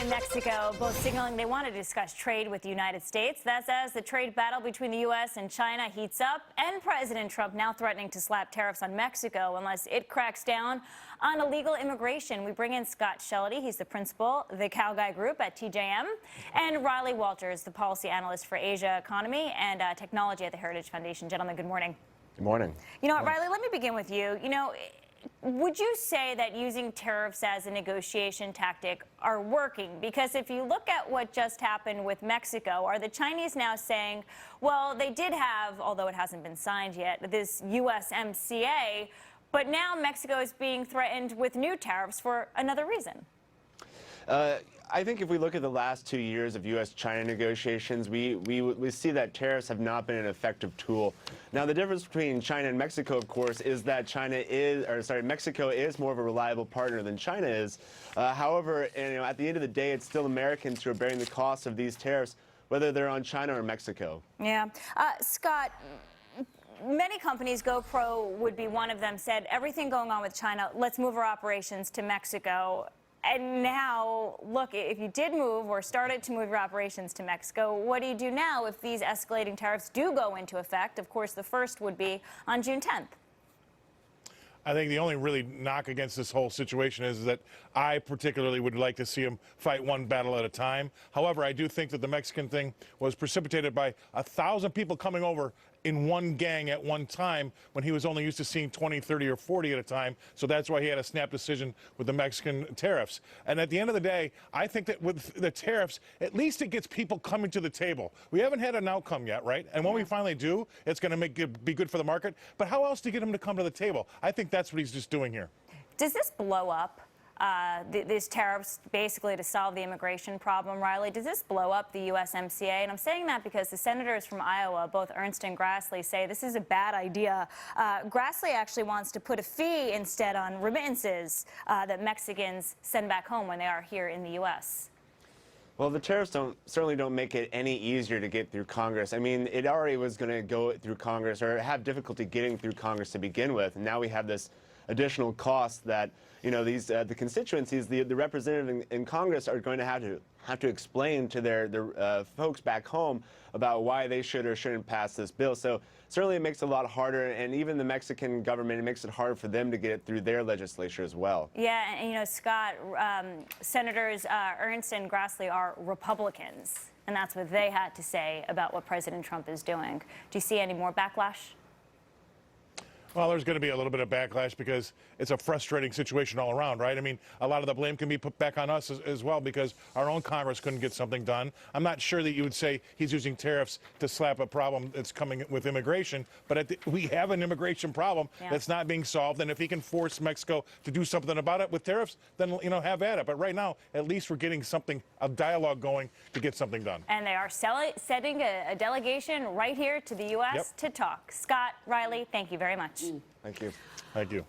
and Mexico both signaling they want to discuss trade with the United States. That's as the trade battle between the U.S. and China heats up, and President Trump now threatening to slap tariffs on Mexico unless it cracks down on illegal immigration. We bring in Scott Shelley. He's the principal, the Cow Guy Group at TJM, and Riley Walters, the policy analyst for Asia economy and technology at the Heritage Foundation. Gentlemen, good morning. Good morning. You know what, Riley, let me begin with you. Would you say that using tariffs as a negotiation tactic are working? Because if you look at what just happened with Mexico, are the Chinese now saying, well, they did have, although it hasn't been signed yet, this USMCA, but now Mexico is being threatened with new tariffs for another reason? I think if we look at the last 2 years of U.S.-China negotiations, we see that tariffs have not been an effective tool. Now, the difference between China and Mexico, of course, is that Mexico is more of a reliable partner than China is. However, at the end of the day, it's still Americans who are bearing the cost of these tariffs, whether they're on China or Mexico. Yeah. Scott, many companies, GoPro would be one of them, said everything going on with China, let's move our operations to Mexico. And now, look, if you did move or started to move your operations to Mexico, what do you do now if these escalating tariffs do go into effect? Of course, the first would be on June 10th. I think the only really knock against this whole situation is that I particularly would like to see him fight one battle at a time. However, I do think that the Mexican thing was precipitated by 1,000 people coming over in one gang at one time when he was only used to seeing 20, 30, or 40 at a time. So that's why he had a snap decision with the Mexican tariffs. And at the end of the day, I think that with the tariffs, at least it gets people coming to the table. We haven't had an outcome yet, right? And when we finally do, it's going to be good for the market. But how else do you get him to come to the table? I think that's what he's just doing here. Does this blow up? These tariffs basically to solve the immigration problem, Riley. Does this blow up the USMCA? And I'm saying that because the senators from Iowa, both Ernst and Grassley, say this is a bad idea. Grassley actually wants to put a fee instead on remittances that Mexicans send back home when they are here in the U.S. Well, the tariffs certainly don't make it any easier to get through Congress. I mean, it already was going to go through Congress or have difficulty getting through Congress to begin with. And now we have this additional cost that, the constituencies, the representatives in Congress are going to have to explain to their folks back home about why they should or shouldn't pass this bill. So certainly it makes it a lot harder, and even the Mexican government, it makes it hard for them to get it through their legislature as well. Yeah, and Scott, Senators Ernst and Grassley are Republicans, and that's what they had to say about what President Trump is doing. Do you see any more backlash? Well, there's going to be a little bit of backlash because it's a frustrating situation all around, right? I mean, a lot of the blame can be put back on us as well because our own Congress couldn't get something done. I'm not sure that you would say he's using tariffs to slap a problem that's coming with immigration, but we have an immigration problem that's not being solved, and if he can force Mexico to do something about it with tariffs, then, have at it. But right now, at least we're getting a dialogue going to get something done. And they are sending a delegation right here to the U.S. to talk. Scott, Riley, thank you very much. Thank you. Thank you.